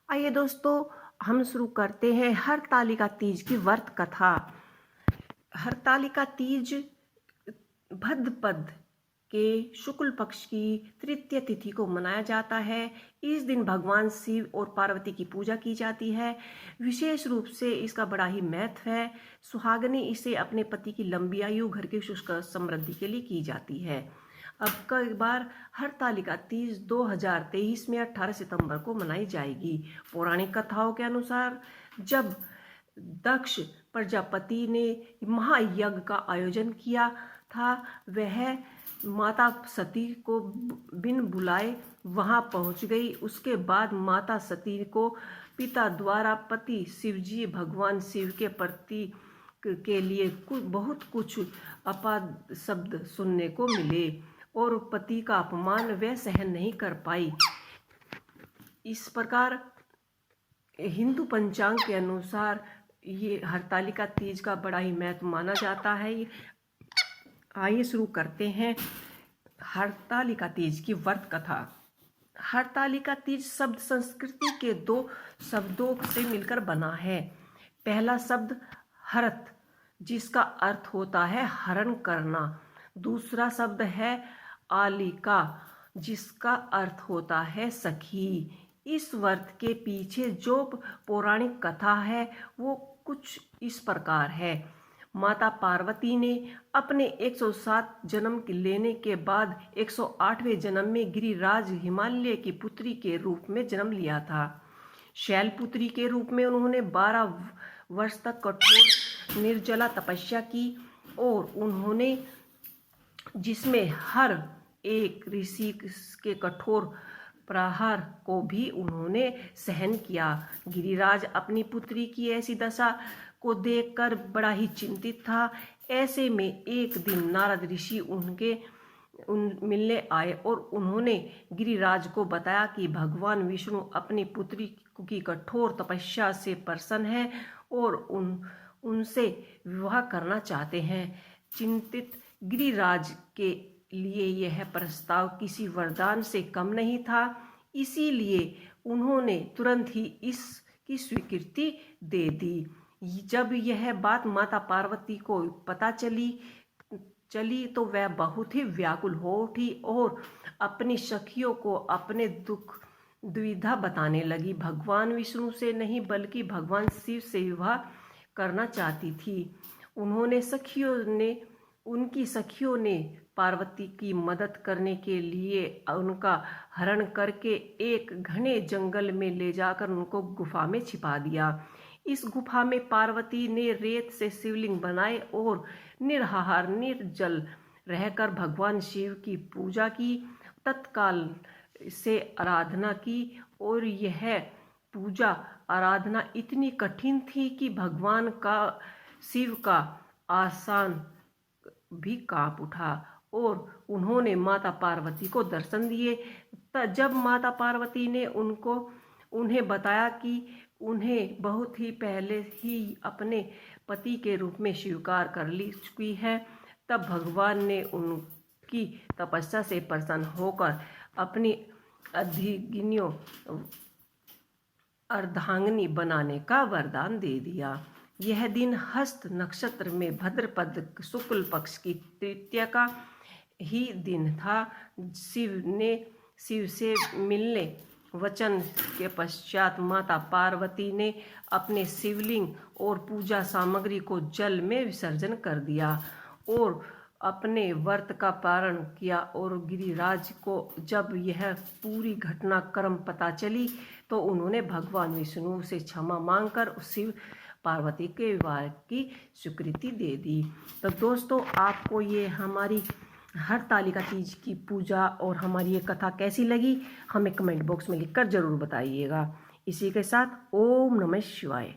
आइए दोस्तों, हम शुरू करते हैं हरतालिका तीज की व्रत कथा। हरतालिका तीज भद्रपद के शुक्ल पक्ष की तृतीय तिथि को मनाया जाता है। इस दिन भगवान शिव और पार्वती की पूजा की जाती है। विशेष रूप से इसका बड़ा ही महत्व है। सुहागनी इसे अपने पति की लंबी आयु, घर की सुख समृद्धि के लिए की जाती है। अब कई बार हरतालिका तीज 2023 में 18 सितंबर को मनाई जाएगी। पौराणिक कथाओं के अनुसार जब दक्ष प्रजापति ने महायज्ञ का आयोजन किया था, वह माता सती को बिन बुलाए वहां पहुंच गई। उसके बाद माता सती को पिता द्वारा पति शिवजी भगवान शिव के प्रति के लिए बहुत कुछ अपशब्द सुनने को मिले और पति का अपमान वह सहन नहीं कर पाई। इस प्रकार हिंदू पंचांग के अनुसार ये हरतालिका तीज का बड़ा ही महत्व माना जाता है। आइए शुरू करते हैं हरतालिका तीज की व्रत कथा। हरतालिका तीज शब्द संस्कृति के दो शब्दों से मिलकर बना है। पहला शब्द हरत, जिसका अर्थ होता है हरण करना। दूसरा शब्द है आलिका, जिसका अर्थ होता है सखी। इस व्रत के पीछे जो पौराणिक कथा है वो कुछ इस प्रकार है। माता पार्वती ने अपने 107 जन्म लेने के बाद 108वें जन्म में गिरिराज हिमालय की पुत्री के रूप में जन्म लिया था। शैलपुत्री के रूप में उन्होंने 12 वर्ष तक कठोर निर्जला तपस्या की और उन्होंने जिसमें हर एक ऋषि के कठोर प्रहार को भी उन्होंने सहन किया। गिरिराज अपनी पुत्री की ऐसी दशा को देखकर बड़ा ही चिंतित था। ऐसे में एक दिन नारद ऋषि मिलने आए और उन्होंने गिरिराज को बताया कि भगवान विष्णु अपनी पुत्री की कठोर तपस्या से प्रसन्न है और उनसे विवाह करना चाहते हैं। चिंतित गिरिराज के लिए यह प्रस्ताव किसी वरदान से कम नहीं था, इसीलिए उन्होंने तुरंत ही इसकी स्वीकृति दे दी। जब यह बात माता पार्वती को पता चली तो वह बहुत ही व्याकुल हो उठी और अपनी सखियों को अपने दुख दुविधा बताने लगी। भगवान विष्णु से नहीं बल्कि भगवान शिव से विवाह करना चाहती थी। उनकी सखियों ने पार्वती की मदद करने के लिए उनका हरण करके एक घने जंगल में ले जाकर उनको गुफा में छिपा दिया। इस गुफा में पार्वती ने रेत से शिवलिंग बनाए और निराहार निर्जल रहकर भगवान शिव की पूजा की, तत्काल से आराधना की और यह पूजा आराधना इतनी कठिन थी कि भगवान का शिव का आसन भी कांप उठा और उन्होंने माता पार्वती को दर्शन दिए। जब माता पार्वती ने उन्हें बताया कि उन्हें बहुत ही पहले ही अपने पति के रूप में स्वीकार कर ली चुकी है, तब भगवान ने उनकी तपस्या से प्रसन्न होकर अपनी अर्धांगिनी बनाने का वरदान दे दिया। यह दिन हस्त नक्षत्र में भद्रपद शुक्ल पक्ष की तृतीया का ही दिन था। शिव से मिलने वचन के पश्चात माता पार्वती ने अपने शिवलिंग और पूजा सामग्री को जल में विसर्जन कर दिया और अपने व्रत का पारण किया। और गिरिराज को जब यह पूरी घटनाक्रम पता चली तो उन्होंने भगवान विष्णु से क्षमा मांगकर शिव पार्वती के विवाह की स्वीकृति दे दी। तो दोस्तों, आपको ये हमारी हरतालिका तीज की पूजा और हमारी ये कथा कैसी लगी, हमें कमेंट बॉक्स में लिखकर ज़रूर बताइएगा। इसी के साथ ओम नमः शिवाय।